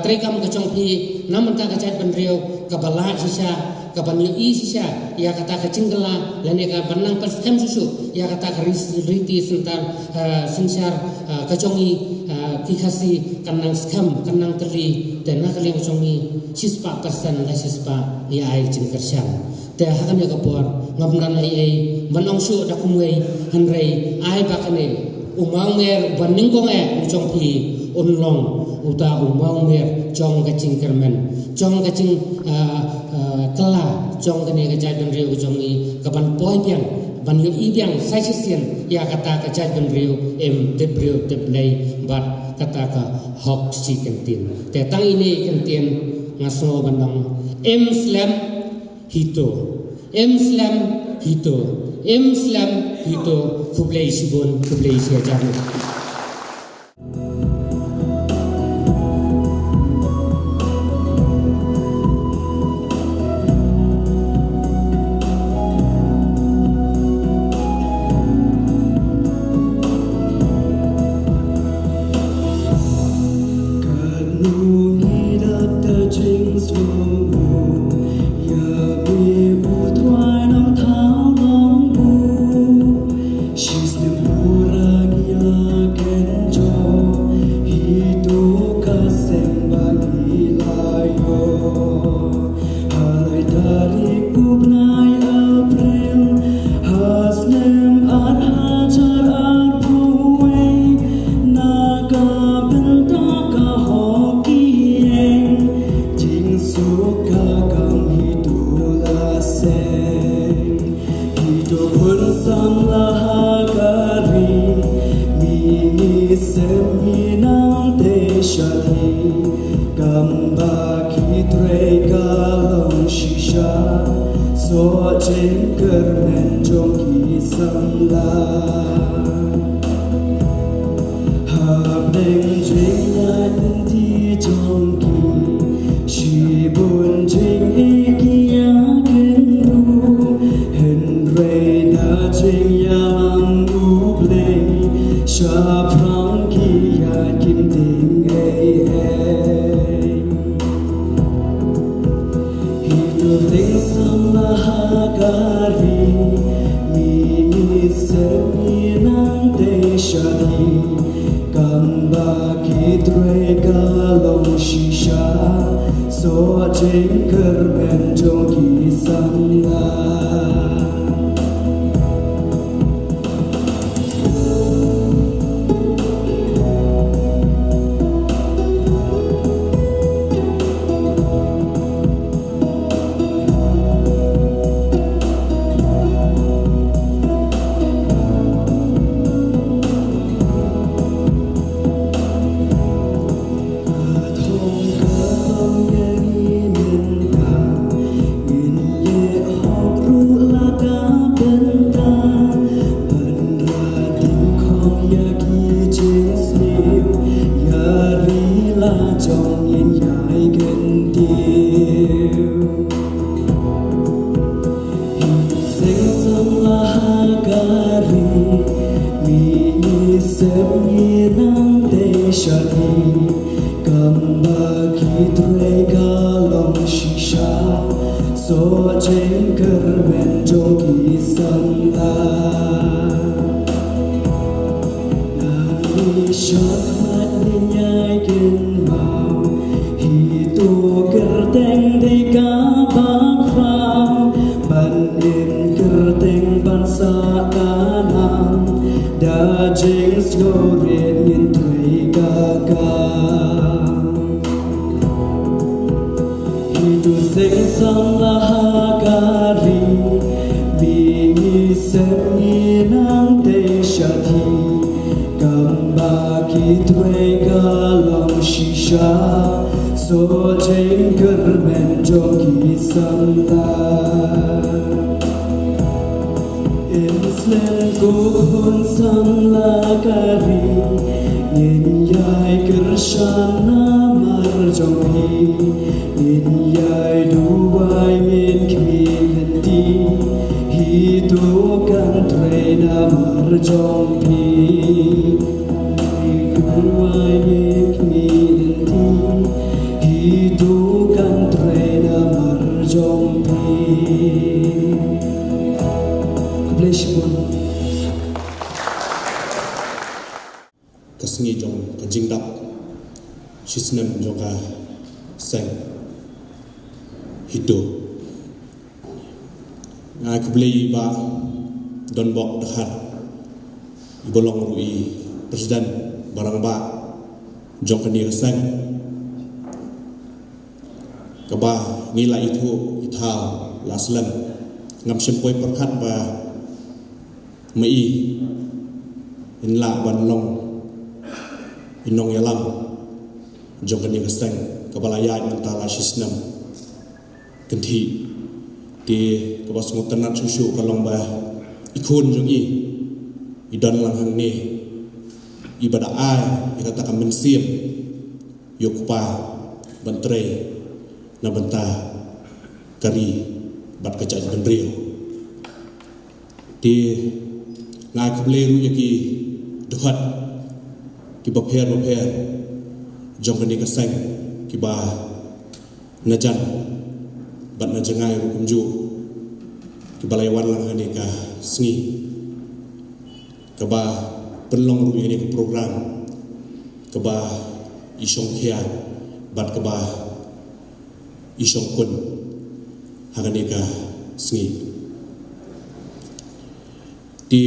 trekam ka jongpi namun ta kajat benriu kabala siya kabanyo isya ya kata kecinggela laneka banang perskem susu ya kata riti sentar sensar kacongi kikasi kanang skam kanang teri dan nakali kacongi sispa persen la sispa ya ai cingkersan te hakan ya kapor ngamran ai banong su da kumwei hanrei ai bakane umang mer baningkong ucongpi unlong uta umang mer jong kacing kermen jong kacing kela jong kene kajat benriu jongi kapan poi piang ban yu i piang sai sisien ya kata kajat benriu debriu deblei bat kata ka hok si kentin te tang ini kentin ngaso bandang slam hito slam hito slam hito kublei sibun kublei siajaru. trong nhìn nhai gần tiêu sinh sông là gari mi sep ni nang te shani kamba ki tre galong shisha so chen kermen jogi sanda shot mat ni nhai kin mau hi tu kerteng de ka bak phang ban in kerteng ban sa kanang da jeng sloret ngin tui ka ka hi tu seng sam la ha kari bi mi sep ni nang te shati Kambaki twega long shisha so jeng kermen jogi sanda Islam kuhun sam lagari Nin yai kershana marjonghi Nin yai duwai min kmiyanti Hidu kan trena marjonghi Duwai min kmiyanti Hidu kan trena marjonghi Bless you. Kasngi jong kajing dap shisnem jong ka sang hidu ngai kublei ba don bok dahar ibolong rui presiden barang ba jong kani sang kaba ngila itu ithau laslam ngam sempoi perkhat ba mai in la ban long inong yalang jong kani kasang kabalaya mentala shisnam kenti di kabas ngutanat susu kalong ba ikun jong idon lang hang ni ibadah ai ikatakan mensiam yukpa bantre na banta kari bat kacaj benrio di ngai kubleru yaki duhat ki bapher jong kani kasang ki ba najan bat na jangai rukumju ki balaiwan lang hani ka sngi ka ba penlong ru ini ke program ka ba isong khia bat ka ba isong kun hagani ka sngi di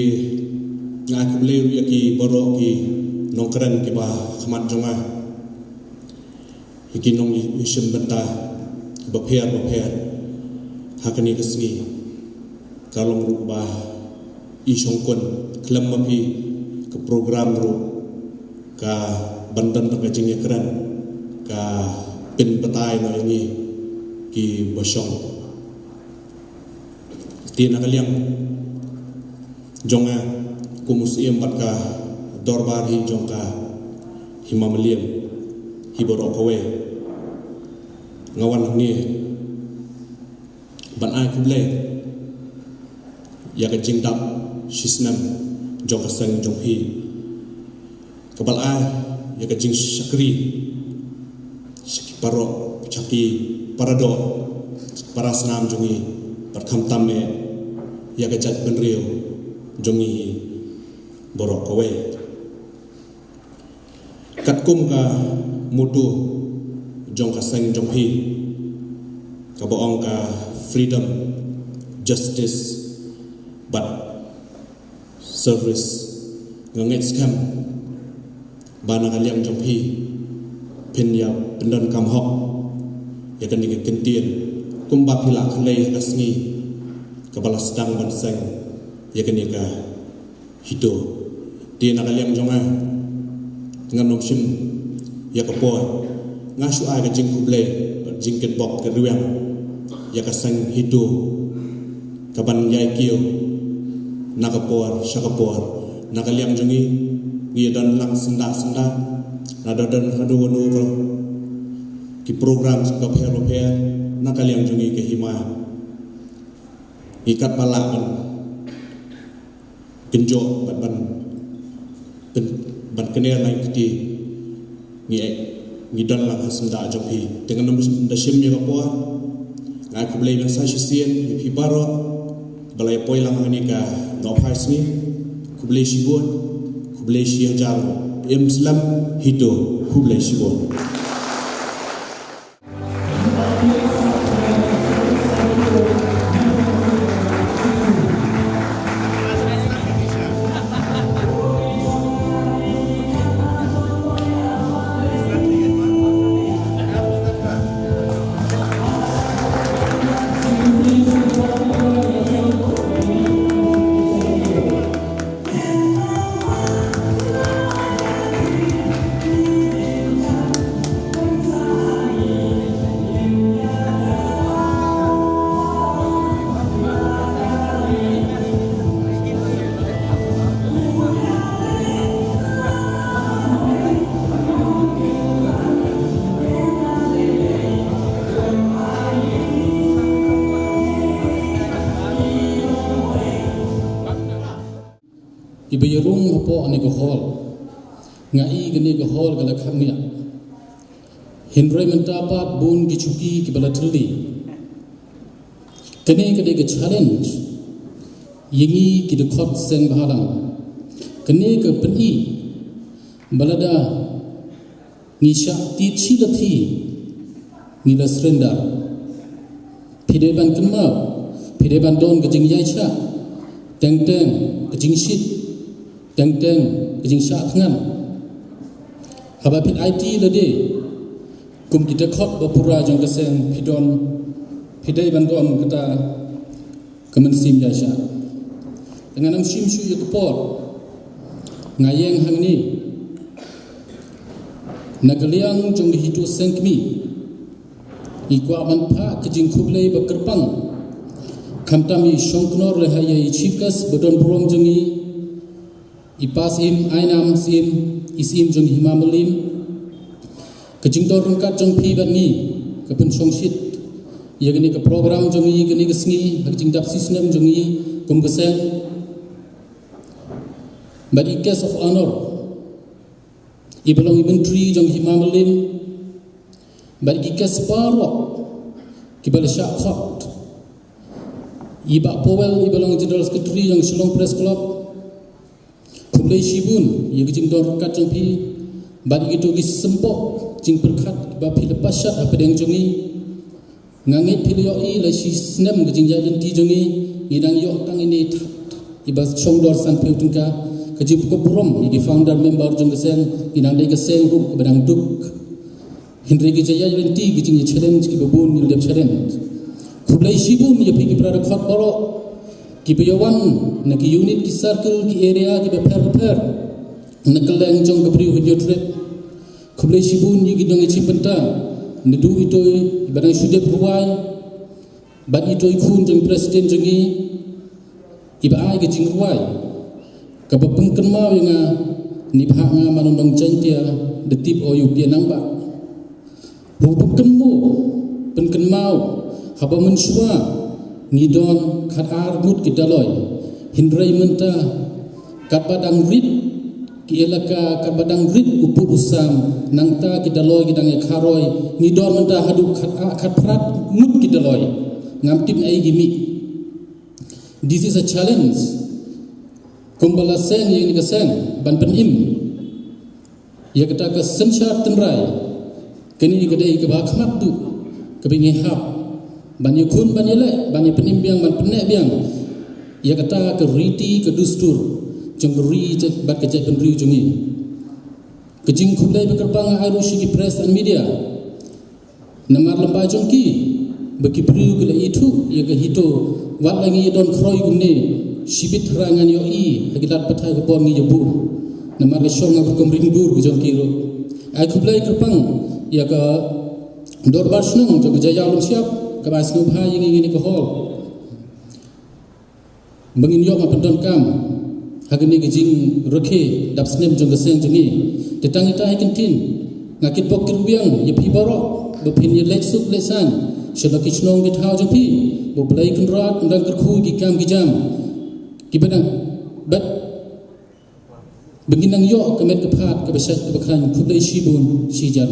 ngai kubleru yaki borok ki nongkran ki ba khamat jonga iki nong isim benta bapher hakani kasngi kalong ru ba isong kon klam mapi ke program ru ka bandan ka jing ekran ka pin petai no ini ki bosong ti nakaliang jonga kumusiem bat ka dorbar hi jongka himamaliam hiborok kowe ngawan ni ban ai kuble ya ka jingdap shisnam jongka sang jonghi kabal ai ya ka jing sakri saki paro chaki parado parasnam jongi parkham tamme ya ka jat benrio jongi borok kowe katkum ka mutu jong ka sang jong hi ka boong ka freedom justice but service ngangets kam bana kaliang jong hi pin ya pendan kam hok ya kan ni kentien kumba pila khlei asngi ka balas dang ban sang ya kan ni ka hito dia nakaliang jonga dengan nomsim ya kapor ngasu ai ka jing kuble jing ket bok ke ruang ya ka sang hidu kaban yai kio nakapor syakapor nakaliang jongi ngi dan lang senda na dan hadu wanu ko ki program ska phe nakaliang jungi ke hima ikat palak ban genjo ban kenel lai kiti ni dan lang hasanda jopi dengan nombor dasim ni kapua ngai ku blai bangsa sisien pi baro balai poi lang ni ka no phais ni ku blai sibon ku blai sia jaro Islam hidup ku blai sibon. Ibayarung hapo ane ko hall ngai gani ko hall gala khamia Hindray mentapa bun ki chuki ki bala thildi kane kade ke challenge yengi ki de khot sen bhalang kane ke peni balada ni shakti chilati ni la surrender phideban kunma phideban don ke jing yai cha teng ke jing shit teng jing sha thngan haba pit IT lade kum kita khot bapura jong keseng pidon pidai bandon kita kemensim jasa dengan am sim shu yakpor ngayeng hangni nagaliang jong hitu sengkmi ikwa manpha kejing khublei bakerpang khamtami shongknor lehai chiefkas bodon brong jongi ipasim ainam sim isim jong himamelim kejingdor rengkat jong phi bani kapun songshit yagni ke program jong i gni gsngi kejing dap system jong i kum geseng but in case of honor i belong inventory jong himamelim but in case paro kibal shakhot iba powel i belong general secretary jong Shillong Press Club Kumlai Shibun, yang jing dor kat jong pi, bagi itu gis sempok jing perkat bapi lepas syat apa yang jongi, ngangit pilih lai si senam jing jajan ti jongi, idang yok tang ini ibas chong dor san piu tungka, kejip ko burom igi founder member jong keseng, idang dai keseng ru bedang duk, Hindray ki jaya jajan ti jing challenge ki babun ni lep challenge, Kumlai Shibun yang pergi berada khot borok. Ki bayawan na ki unit ki circle ki area ki beper na keleng jong kebriu hujur trip khublai shibun yi gidong chipenta na du itoi barang sude pruai bat itoi khun jong president jongi iba ai ki jing ruai ka bapeng kenma nga ni bha nga manondong chantia de tip o yu pia nang ba bu kenmo pen kenmau haba mensua ngidon khat ar mut ki daloi Hindray menta kat badang rit ki elaka kat badang rit uput usam nangta ki daloi ki dang kharoi ngidon menta hadu khat prat mut ki daloi ngamtip ai gimi. This is a challenge kumbala sen yang ni keseng ban penim ya kata ke sensyar tenrai kini kedai ke bakhmat tu kebingi hap banyak kun banyak le banyak penimbiang ban penek biang ia kata ke riti ke dustur jong ri bat ke jai penriu jongi kejing khulai bekerbang aru shiki press and media namar lemba jongki beki priu ke itu ia ke hito wat langi don kroi gumne shibit rangan yo i hagilat pathai ke pon ngi jebu namar ke shong ke komring dur jongki ro ai khulai kerpang ia ke dorbar snung jong jaya ulum siap kabas nu bha yang ingin ke hall bangin yok apendon kam hagni gijing rekhe dap snem jong geseng jongi tetang ita ikentin ngakit pokir biang ye pi baro bepin ye lech sup lesan shela kichnong ki thau jong pi bo play kun rat undang kerkhu ki kam ki jam ki badang bat benginang yo kemet kephat ke besat ke bekran kublai shibun si jan